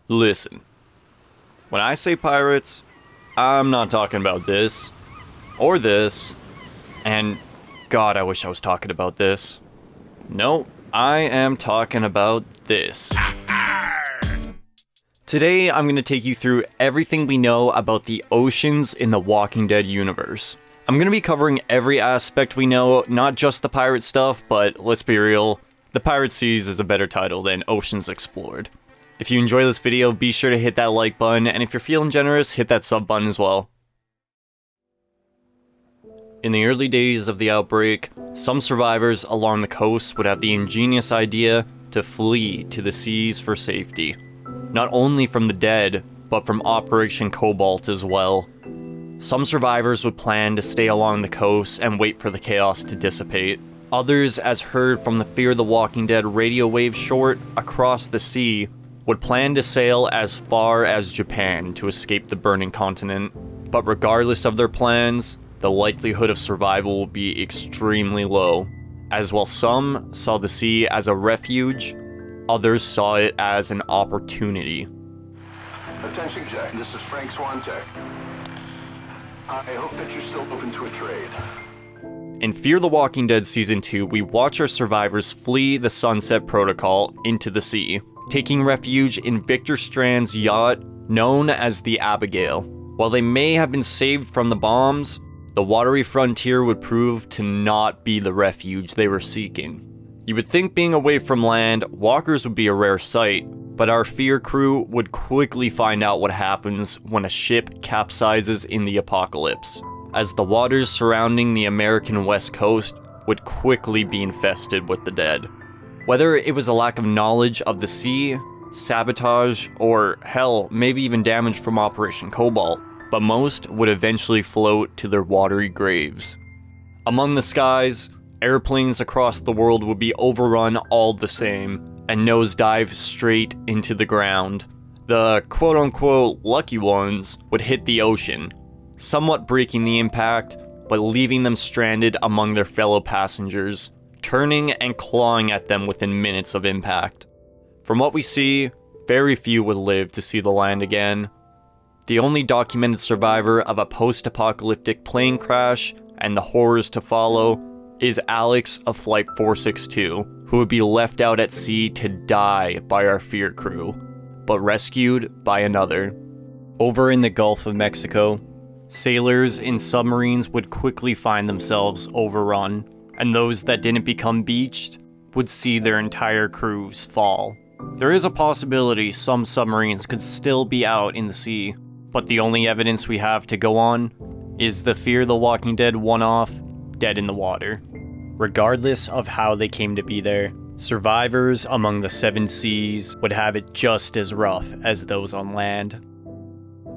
Listen, when I say pirates, I'm not talking about this, or this, and God, I wish I was talking about this. No, I am talking about this. Today, I'm going to take you through everything we know about the oceans in the Walking Dead universe. I'm going to be covering every aspect we know, not just the pirate stuff, but let's be real, The Pirate Seas is a better title than Oceans Explored. If you enjoy this video, be sure to hit that like button, and if you're feeling generous, hit that sub button as well. In the early days of the outbreak, some survivors along the coast would have the ingenious idea to flee to the seas for safety. Not only from the dead, but from Operation Cobalt as well. Some survivors would plan to stay along the coast and wait for the chaos to dissipate. Others, as heard from the Fear the Walking Dead radio wave short across the sea, would plan to sail as far as Japan to escape the burning continent. But regardless of their plans, the likelihood of survival will be extremely low, as while some saw the sea as a refuge, others saw it as an opportunity. Attention, Jack. This is Frank Swantek. I hope that you're still open to a trade. In Fear the Walking Dead Season 2, we watch our survivors flee the Sunset Protocol into the sea, taking refuge in Victor Strand's yacht known as the Abigail. While they may have been saved from the bombs, the watery frontier would prove to not be the refuge they were seeking. You would think being away from land, walkers would be a rare sight, but our Fear crew would quickly find out what happens when a ship capsizes in the apocalypse, as the waters surrounding the American West Coast would quickly be infested with the dead. Whether it was a lack of knowledge of the sea, sabotage, or hell, maybe even damage from Operation Cobalt, but most would eventually float to their watery graves. Among the skies, airplanes across the world would be overrun all the same, and nosedive straight into the ground. The quote-unquote lucky ones would hit the ocean, somewhat breaking the impact, but leaving them stranded among their fellow passengers, turning and clawing at them within minutes of impact. From what we see, very few would live to see the land again. The only documented survivor of a post-apocalyptic plane crash and the horrors to follow is Alex of Flight 462, who would be left out at sea to die by our Fear crew, but rescued by another. Over in the Gulf of Mexico, sailors in submarines would quickly find themselves overrun, and those that didn't become beached would see their entire crews fall. There is a possibility some submarines could still be out in the sea, but the only evidence we have to go on is the Fear the Walking Dead one-off, Dead in the Water. Regardless of how they came to be there, survivors among the Seven Seas would have it just as rough as those on land.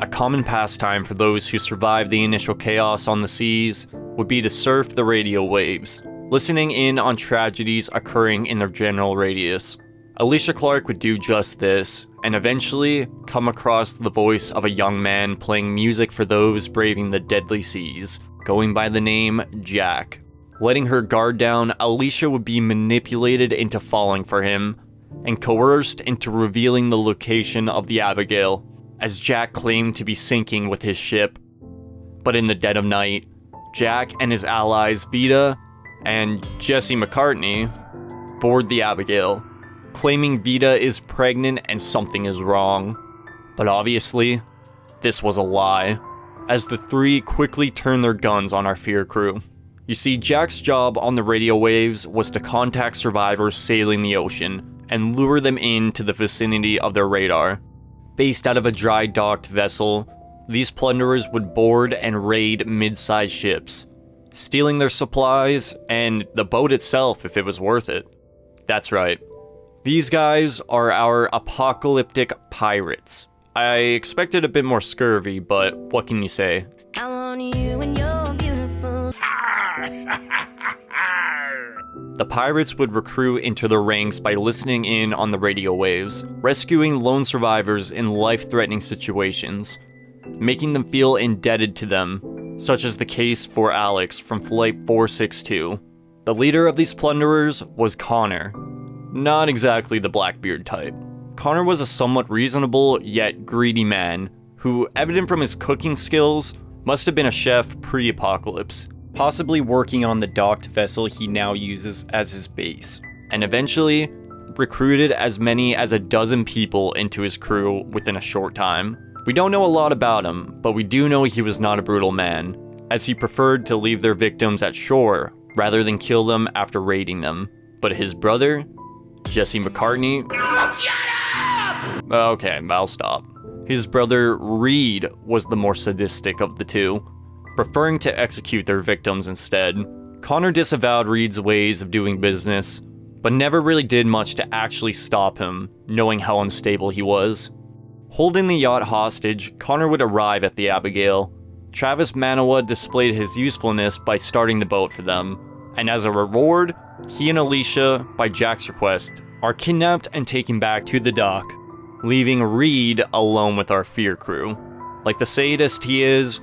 A common pastime for those who survived the initial chaos on the seas would be to surf the radio waves, listening in on tragedies occurring in their general radius. Alicia Clark would do just this, and eventually come across the voice of a young man playing music for those braving the deadly seas, going by the name Jack. Letting her guard down, Alicia would be manipulated into falling for him, and coerced into revealing the location of the Abigail, as Jack claimed to be sinking with his ship. But in the dead of night, Jack and his allies Vita and Jesse McCartney board the Abigail, claiming Vita is pregnant and something is wrong. But obviously, this was a lie, as the three quickly turn their guns on our Fear crew. You see, Jack's job on the radio waves was to contact survivors sailing the ocean and lure them into the vicinity of their radar. Based out of a dry-docked vessel, these plunderers would board and raid mid-sized ships, stealing their supplies and the boat itself if it was worth it. That's right. These guys are our apocalyptic pirates. I expected a bit more scurvy, but what can you say? I want you and you're beautiful. The pirates would recruit into their ranks by listening in on the radio waves, rescuing lone survivors in life-threatening situations, making them feel indebted to them, such as the case for Alex from Flight 462. The leader of these plunderers was Connor. Not exactly the Blackbeard type. Connor was a somewhat reasonable yet greedy man who, evident from his cooking skills, must have been a chef pre-apocalypse, possibly working on the docked vessel he now uses as his base, and eventually recruited as many as a dozen people into his crew within a short time. We don't know a lot about him, but we do know he was not a brutal man, as he preferred to leave their victims at shore rather than kill them after raiding them. But his brother, Jesse McCartney... Shut up! Okay, I'll stop. His brother, Reed, was the more sadistic of the two, preferring to execute their victims instead. Connor disavowed Reed's ways of doing business, but never really did much to actually stop him, knowing how unstable he was. Holding the yacht hostage, Connor would arrive at the Abigail. Travis Manawa displayed his usefulness by starting the boat for them, and as a reward, he and Alicia, by Jack's request, are kidnapped and taken back to the dock, leaving Reed alone with our fear crew. Like the sadist he is,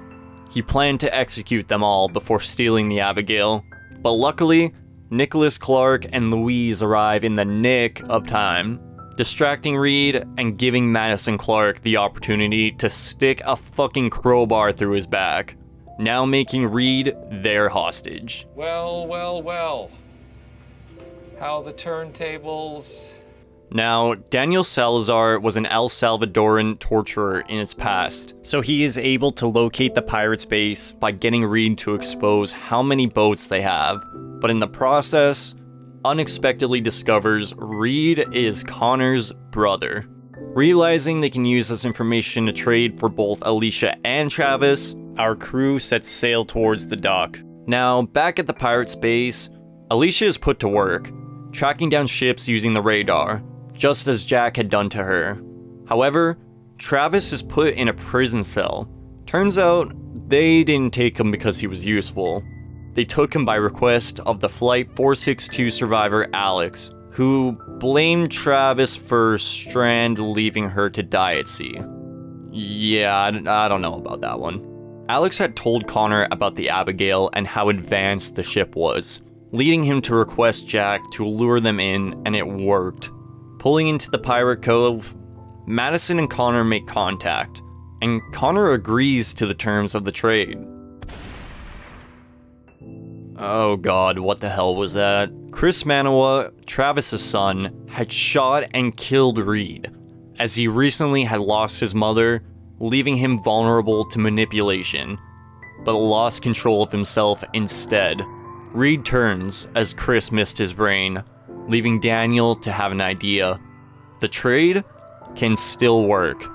he planned to execute them all before stealing the Abigail, but luckily, Nicholas Clark and Louise arrive in the nick of time, distracting Reed and giving Madison Clark the opportunity to stick a fucking crowbar through his back, now making Reed their hostage. Well. How the turntables... Now, Daniel Salazar was an El Salvadoran torturer in his past, so he is able to locate the pirates' base by getting Reed to expose how many boats they have, but in the process, unexpectedly discovers Reed is Connor's brother. Realizing they can use this information to trade for both Alicia and Travis, our crew sets sail towards the dock. Now, back at the pirates' base, Alicia is put to work, tracking down ships using the radar, just as Jack had done to her. However, Travis is put in a prison cell. Turns out, they didn't take him because he was useful. They took him by request of the Flight 462 survivor Alex, who blamed Travis for Strand leaving her to die at sea. Yeah, I don't know about that one. Alex had told Connor about the Abigail and how advanced the ship was, leading him to request Jack to lure them in, and it worked. Pulling into the pirate cove, Madison and Connor make contact, and Connor agrees to the terms of the trade. Oh god, what the hell was that? Chris Manawa, Travis's son, had shot and killed Reed, as he recently had lost his mother, leaving him vulnerable to manipulation, but lost control of himself instead. Reed turns as Chris missed his brain, leaving Daniel to have an idea. The trade can still work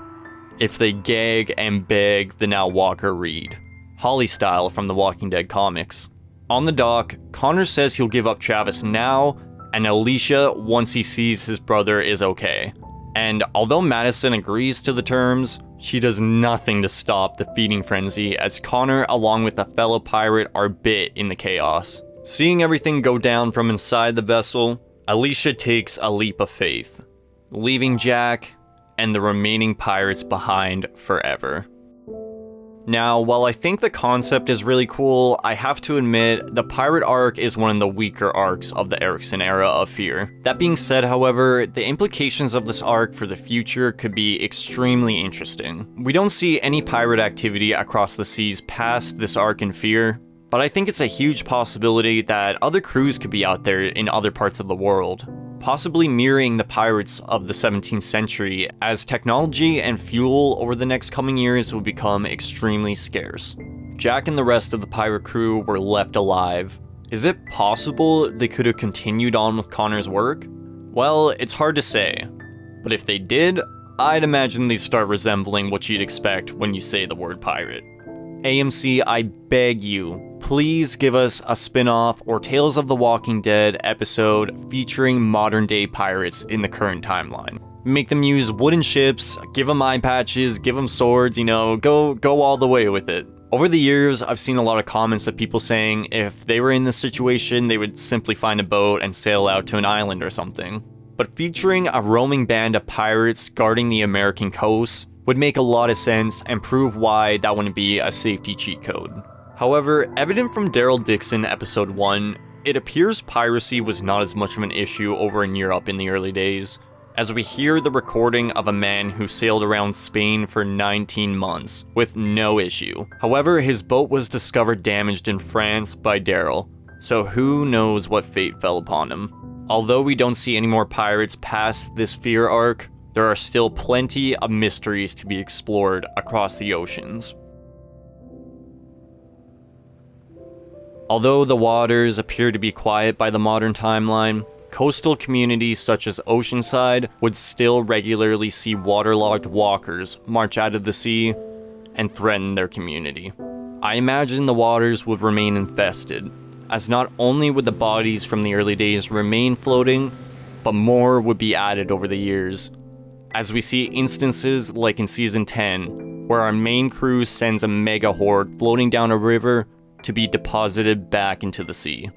if they gag and beg the now Walker Reed, Holly style from the Walking Dead comics. On the dock, Connor says he'll give up Travis now, and Alicia once he sees his brother is okay. And although Madison agrees to the terms, she does nothing to stop the feeding frenzy as Connor along with a fellow pirate are bit in the chaos. Seeing everything go down from inside the vessel, Alicia takes a leap of faith, leaving Jack and the remaining pirates behind forever. Now, while I think the concept is really cool, I have to admit, the pirate arc is one of the weaker arcs of the Erikson era of Fear. That being said, however, the implications of this arc for the future could be extremely interesting. We don't see any pirate activity across the seas past this arc in Fear, but I think it's a huge possibility that other crews could be out there in other parts of the world, possibly mirroring the pirates of the 17th century as technology and fuel over the next coming years will become extremely scarce. Jack and the rest of the pirate crew were left alive. Is it possible they could have continued on with Connor's work? Well, it's hard to say, but if they did, I'd imagine they'd start resembling what you'd expect when you say the word pirate. AMC, I beg you, please give us a spin-off or Tales of the Walking Dead episode featuring modern-day pirates in the current timeline. Make them use wooden ships, give them eye patches, give them swords, go all the way with it. Over the years, I've seen a lot of comments of people saying if they were in this situation, they would simply find a boat and sail out to an island or something. But featuring a roaming band of pirates guarding the American coast would make a lot of sense and prove why that wouldn't be a safety cheat code. However, evident from Daryl Dixon episode 1, it appears piracy was not as much of an issue over in Europe in the early days, as we hear the recording of a man who sailed around Spain for 19 months with no issue. However, his boat was discovered damaged in France by Daryl, so who knows what fate fell upon him. Although we don't see any more pirates past this Fear arc, there are still plenty of mysteries to be explored across the oceans. Although the waters appear to be quiet by the modern timeline, coastal communities such as Oceanside would still regularly see waterlogged walkers march out of the sea and threaten their community. I imagine the waters would remain infested, as not only would the bodies from the early days remain floating, but more would be added over the years, as we see instances like in Season 10, where our main crew sends a mega horde floating down a river to be deposited back into the sea.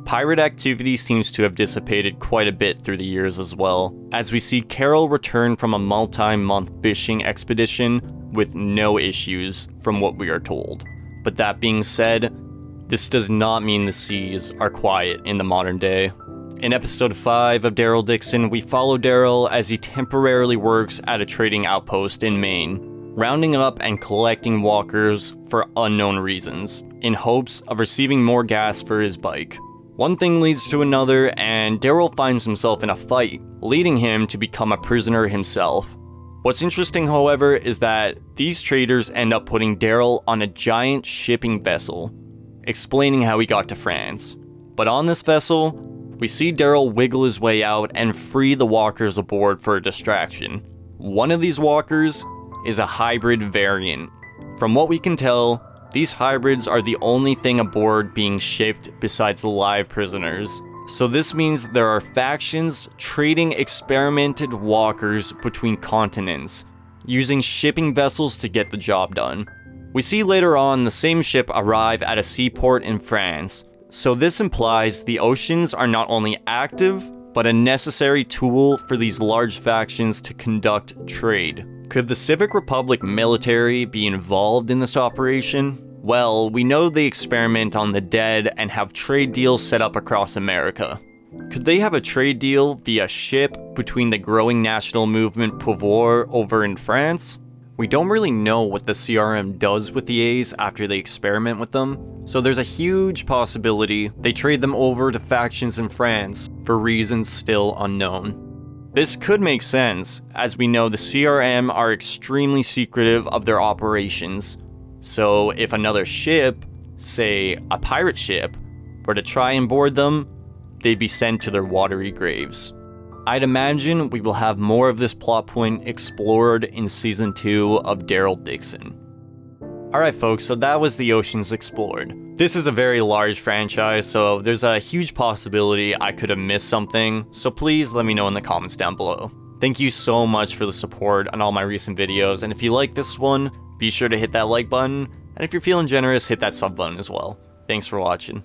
Pirate activity seems to have dissipated quite a bit through the years as well, as we see Carol return from a multi-month fishing expedition with no issues from what we are told. But that being said, this does not mean the seas are quiet in the modern day. In episode 5 of Daryl Dixon, we follow Daryl as he temporarily works at a trading outpost in Maine, rounding up and collecting walkers for unknown reasons, in hopes of receiving more gas for his bike. One thing leads to another, and Daryl finds himself in a fight, leading him to become a prisoner himself. What's interesting, however, is that these traders end up putting Daryl on a giant shipping vessel, explaining how he got to France. But on this vessel, we see Daryl wiggle his way out and free the walkers aboard for a distraction. One of these walkers is a hybrid variant. From what we can tell, these hybrids are the only thing aboard being shipped besides the live prisoners. So this means there are factions trading experimented walkers between continents, using shipping vessels to get the job done. We see later on the same ship arrive at a seaport in France, so this implies the oceans are not only active, but a necessary tool for these large factions to conduct trade. Could the Civic Republic military be involved in this operation? Well, we know they experiment on the dead and have trade deals set up across America. Could they have a trade deal via ship between the growing national movement Pouvoir over in France? We don't really know what the CRM does with the A's after they experiment with them, so there's a huge possibility they trade them over to factions in France for reasons still unknown. This could make sense, as we know the CRM are extremely secretive of their operations, so if another ship, say a pirate ship, were to try and board them, they'd be sent to their watery graves. I'd imagine we will have more of this plot point explored in Season 2 of Daryl Dixon. Alright folks, so that was the Oceans Explored. This is a very large franchise, so there's a huge possibility I could have missed something, so please let me know in the comments down below. Thank you so much for the support on all my recent videos, and if you like this one, be sure to hit that like button, and if you're feeling generous, hit that sub button as well. Thanks for watching.